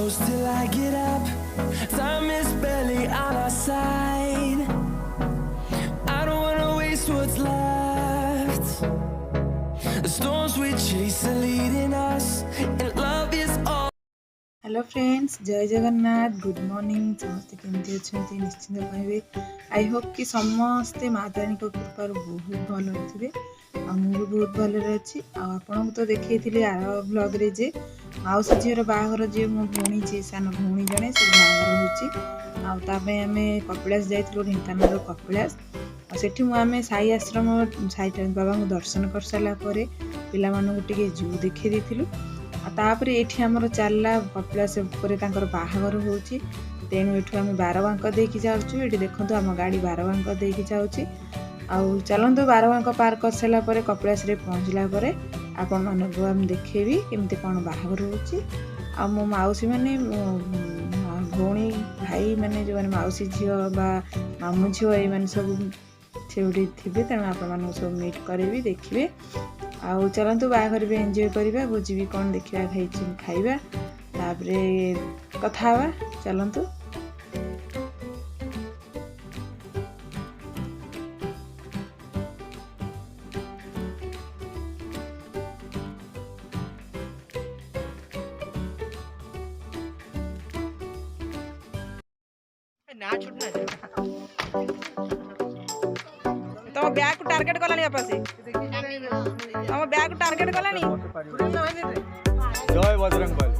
close till I get up. Time is barely on our side. I don't wanna waste what's left. The storms we chase are leading us, and love is all. Hello friends, जय Jagannath, good morning. समस्ते केमती अच्छा निश्चिंत कहबे। I hope कि समस्ते मातारानी को कृपार बहुत भल थे। मुझे बहुत भल अच्छी। आपन तो देखी आर ब्लॉग रे जे मौसी झीर बाहर जे मो भौणी जे सान भौणी जड़े से बाहर होची आम कपिलास जाइलु ढेंकानाल कपिलास। सेठी आम साई आश्रम साई बाबा को दर्शन कर सारापर पे जू देखी देलु। तापर ये आमर चलला कपिलास बाहागर हो तेणु ये आम बारबांक देकी जाऊँ। ये देखो आम गाड़ी बारबांक देकी जाऊँगी। आउ चलतु बारबांक पार कर सारापर कपिलास पहुँचला आपण मानक आम देखेबी केमती कौन बाहागर हो। मो मौसी मैंने भौणी भाई मैंने जो मैंने मौसी झी बा मामू झील ये सब से थे तेणु आप सब मीट करेंगे देखिए। आउ चलतु बाहर भी एंजॉय करवा भोजी भी कौन देखा खाइबा तापर कथा हवा चलतु। तुम बैग को टार्गेट कलानी आपसे तुम बैग को टार्गेट कलानी। जय बजरंग बली।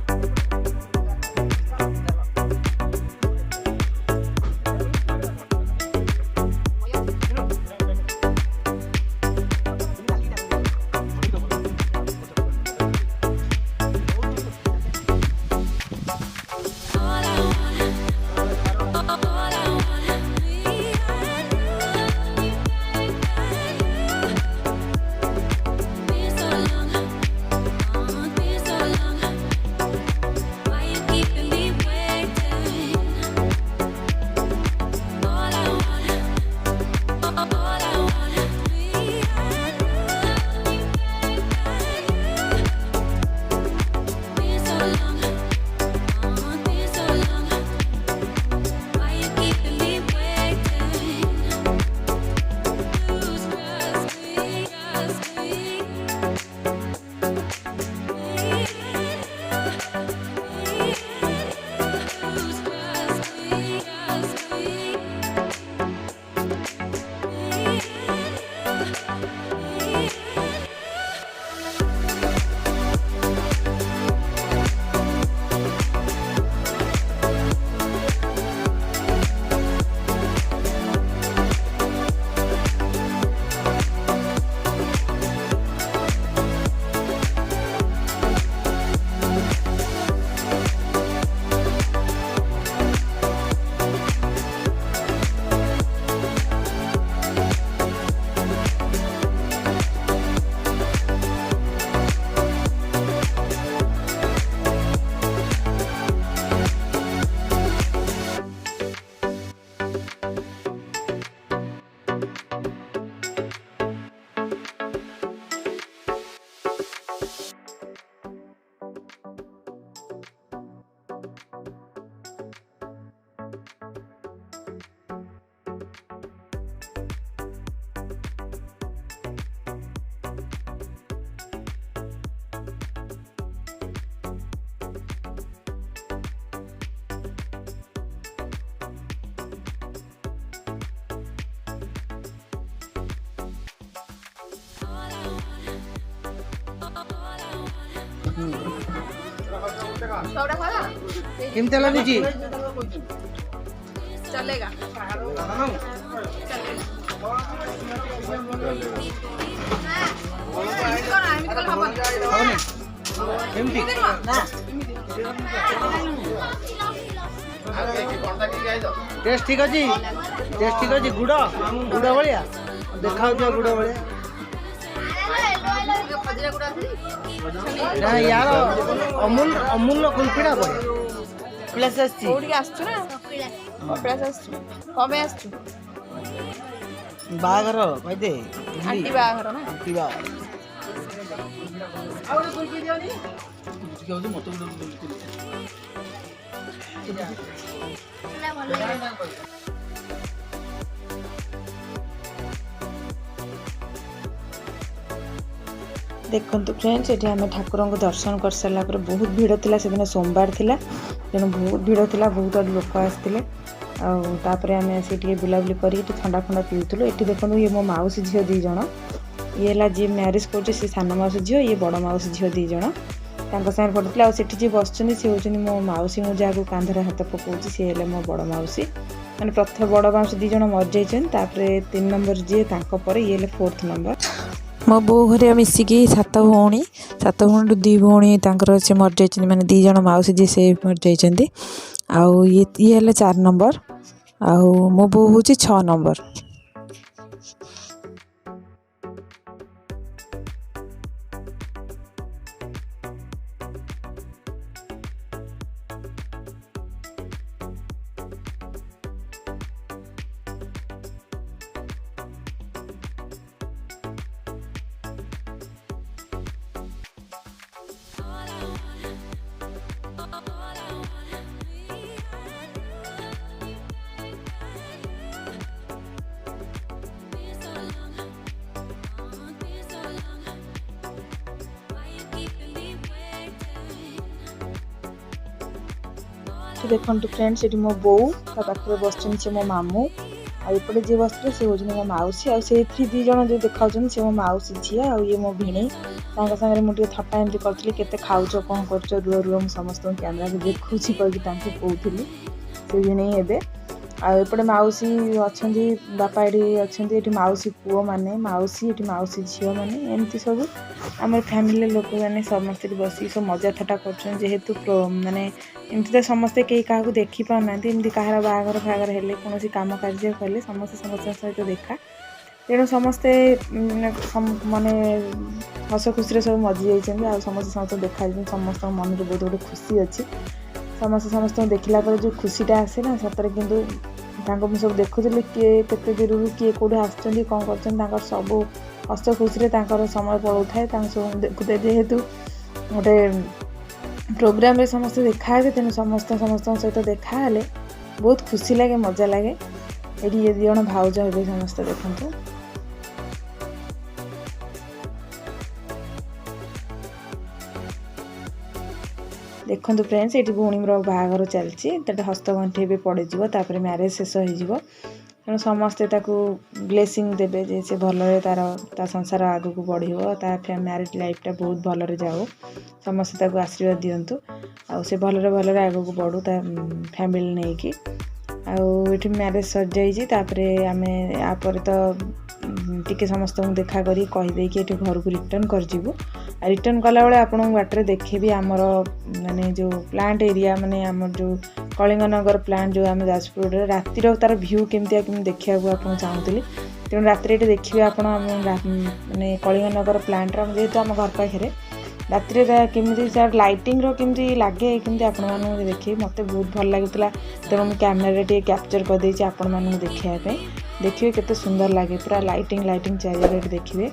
केमती लगुच चलेगा टेस्ट ठीक अच्छी टेस्ट ठीक अच्छी गुड़ गुड़ भाया देखा गुड़ भाया ना यार अमूल अमूल कुल्फीटा बढ़िया कपिलास कपिलास बाघर कहदे आंटी बाघर ना आंटी बाघर ଦେଖନ୍ତୁ ଫ୍ରେଣ୍ଡସ୍, ଏଠି ଆମେ ଠାକୁରଙ୍କୁ ଦର୍ଶନ କରିସାରିଲା ପରେ ବହୁତ ଭିଡ଼ ଥିଲା। ସେଦିନ ସୋମବାର ଥିଲା, ତେଣୁ ବହୁତ ଭିଡ଼ ଥିଲା, ବହୁତ ଆଡ଼ୁ ଲୋକ ଆସିଥିଲେ। ଆଉ ତାପରେ ଆମେ ଆସି ଟିକେ ବୁଲାବୁଲି କରି ଏଠି ଥଣ୍ଡା ଫଣ୍ଡା ପିଉଥିଲୁ। ଏଠି ଦେଖନ୍ତୁ, ଇଏ ମୋ ମାଉସୀ ଝିଅ 2 ଜଣ। ଇଏ ହେଲା ଯିଏ ମ୍ୟାରେଜ୍ କରୁଛି, ସେ ସାନ ମାଉସୀ ଝିଅ, ଇଏ ବଡ଼ ମାଉସୀ ଝିଅ 2 ଜଣ। ତାଙ୍କ ସାଙ୍ଗରେ ଫଟୋ ଥିଲା। ଆଉ ସେଠି ଯିଏ ବସିଛନ୍ତି ସେ ହେଉଛନ୍ତି ମୋ ମାଉସୀ, ମୁଁ ଯାହାକୁ କାନ୍ଧରେ ହାତ ପକାଉଛି ସିଏ ହେଲେ ମୋ ବଡ଼ ମାଉସୀ। ମାନେ ପ୍ରଥମ ବଡ଼ ମାଉସୀ 2 ଜଣ ମରିଯାଇଛନ୍ତି, ତାପରେ 3 ନମ୍ବର ଯିଏ, ତାଙ୍କ ପରେ ଇଏ ହେଲେ 4th ନମ୍ବର। ମୋ ବୋଉ ଘରିଆ ମିଶିକି 7 ଭଉଣୀ, 7 ଭଉଣୀରୁ 2 ଭଉଣୀ ତାଙ୍କର ସେ ମରିଯାଇଛନ୍ତି, ମାନେ 2 ଜଣ ମାଉସୀ ଯିଏ ସେ ମରିଯାଇଛନ୍ତି। ଆଉ ଇଏ ହେଲେ 4 ନମ୍ବର, ଆଉ ମୋ ବୋଉ ହେଉଛି 6 ନମ୍ବର। ଦେଖନ୍ତୁ ଫ୍ରେଣ୍ଡସ୍, ଏଠି ମୋ ବୋଉ, ତା ପାଖରେ ବସିଛନ୍ତି ସେ ମୋ ମାମୁଁ, ଆଉ ଏପଟେ ଯିଏ ବସିଥିଲେ ସେ ହେଉଛନ୍ତି ମୋ ମାଉସୀ। ଆଉ ସେଇଠି 2 ଜଣ ଯେଉଁ ଦେଖାଉଛନ୍ତି ସେ ମୋ ମାଉସୀ ଝିଅ, ଆଉ ଇଏ ମୋ ଭିଣେଇ। ତାଙ୍କ ସାଙ୍ଗରେ ମୁଁ ଟିକେ ଥଟ୍ଟା ଏମିତି କରିଥିଲି, କେତେ ଖାଉଛ, କ'ଣ କରୁଛ, ରୁହ ମୁଁ ସମସ୍ତଙ୍କୁ କ୍ୟାମେରାକୁ ଦେଖୁଛି କହିକି ତାଙ୍କୁ କହୁଥିଲି। ସେ ଭିଣେଇ ହେବେ। ଆଉ ଏପଟେ ମାଉସୀ ଅଛନ୍ତି, ବାପା ଏଠି ଅଛନ୍ତି। ଏଠି ମାଉସୀ ପୁଅମାନେ, ମାଉସୀ, ଏଠି ମାଉସୀ ଝିଅମାନେ, ଏମିତି ସବୁ ଆମର ଫ୍ୟାମିଲିର ଲୋକମାନେ ସମସ୍ତେ ଏଠି ବସିକି ସବୁ ମଜା ଥଟ୍ଟା କରୁଛନ୍ତି। ଯେହେତୁ ମାନେ ଏମିତି ତ ସମସ୍ତେ କେହି କାହାକୁ ଦେଖିପାରୁନାହାନ୍ତି, ଏମିତି କାହାର ବାହାଘର ଫାହାଘର ହେଲେ, କୌଣସି କାମ କାର୍ଯ୍ୟ କଲେ ସମସ୍ତେ ସମସ୍ତଙ୍କ ସହିତ ଦେଖା, ତେଣୁ ସମସ୍ତେ ମାନେ ହସ ଖୁସିରେ ସବୁ ମଜି ଯାଇଛନ୍ତି। ଆଉ ସମସ୍ତେ ସମସ୍ତଙ୍କୁ ଦେଖାଯାଇଛନ୍ତି, ସମସ୍ତଙ୍କ ମନରେ ବହୁତ ଗୋଟେ ଖୁସି ଅଛି। ସମସ୍ତେ ସମସ୍ତଙ୍କୁ ଦେଖିଲା ପରେ ଯେଉଁ ଖୁସିଟା ଆସେ ନା, ସତରେ। କିନ୍ତୁ ତାଙ୍କୁ ମୁଁ ସବୁ ଦେଖୁଥିଲି, କିଏ କେତେ ଦୂରରୁ କିଏ କେଉଁଠି ଆସିଛନ୍ତି, କ'ଣ କରୁଛନ୍ତି, ତାଙ୍କର ସବୁ ହସ ଖୁସିରେ ତାଙ୍କର ସମୟ ପଳାଉଥାଏ। ତାଙ୍କୁ ସବୁ ଦେଖୁଥାଏ, ଯେହେତୁ ଗୋଟେ ପ୍ରୋଗ୍ରାମରେ ସମସ୍ତେ ଦେଖାହେବେ, ତେଣୁ ସମସ୍ତଙ୍କ ସହିତ ଦେଖାହେଲେ ବହୁତ ଖୁସି ଲାଗେ, ମଜା ଲାଗେ। ଏଠି 2 ଜଣ ଭାଉଜ ହେବେ ସମସ୍ତେ, ଦେଖନ୍ତୁ। ଦେଖନ୍ତୁ ଫ୍ରେଣ୍ଡସ୍, ଏଠି ଭଉଣୀର ବାହାଘର ଚାଲିଛି। ତାଟେ ହସ୍ତଗଣ୍ଠି ଏବେ ପଡ଼ିଯିବ, ତାପରେ ମ୍ୟାରେଜ୍ ଶେଷ ହେଇଯିବ। ତେଣୁ ସମସ୍ତେ ତାକୁ ବ୍ଲେସିଂ ଦେବେ ଯେ ସେ ଭଲରେ ତା ସଂସାର ଆଗକୁ ବଢ଼ିବ, ତା ମ୍ୟାରେଜ୍ ଲାଇଫ୍ଟା ବହୁତ ଭଲରେ ଯାଉ। ସମସ୍ତେ ତାକୁ ଆଶୀର୍ବାଦ ଦିଅନ୍ତୁ, ଆଉ ସେ ଭଲରେ ଆଗକୁ ବଢ଼ୁ ତା ଫ୍ୟାମିଲି ନେଇକି। ଆଉ ଏଠି ମ୍ୟାରେଜ୍ ସରିଯାଇଛି। ତାପରେ ଆମେ ପରେ ତ ଟିକେ ସମସ୍ତଙ୍କୁ ଦେଖା କରି କହିଦେଇକି ଏଠି ଘରକୁ ରିଟର୍ଣ୍ଣ କରିଯିବୁ। ଆଉ ରିଟର୍ଣ୍ଣ କଲାବେଳେ ଆପଣଙ୍କୁ ବାଟରେ ଦେଖେଇବି ଆମର ମାନେ ଯେଉଁ ପ୍ଲାଣ୍ଟ ଏରିଆ, ମାନେ ଆମର ଯେଉଁ କଳିଙ୍ଗନଗର ପ୍ଲାଣ୍ଟ, ଯେଉଁ ଆମେ ଯାଜପୁରରେ ରାତିର ତା'ର ଭ୍ୟୁ କେମିତି ଦେଖିବାକୁ ଆପଣ ଚାହୁଁଥିଲି। ତେଣୁ ରାତିରେ ଏଠି ଦେଖିବେ ଆପଣ, ମାନେ କଳିଙ୍ଗନଗର ପ୍ଲାଣ୍ଟର, ଯେହେତୁ ଆମ ଘର ପାଖରେ, ରାତିରେ କେମିତି ଲାଇଟିଂର କେମିତି ଲାଗେ, କେମିତି ଆପଣମାନଙ୍କୁ ଦେଖେଇବି। ମୋତେ ବହୁତ ଭଲ ଲାଗୁଥିଲା, ତେଣୁ ମୁଁ କ୍ୟାମେରାରେ ଟିକେ କ୍ୟାପଚର୍ କରିଦେଇଛି ଆପଣମାନଙ୍କୁ ଦେଖେଇବା ପାଇଁ। ଦେଖିବେ କେତେ ସୁନ୍ଦର ଲାଗେ, ପୁରା ଲାଇଟିଂ ଚାରିଆଡ଼େ ଏଠି ଦେଖିବେ।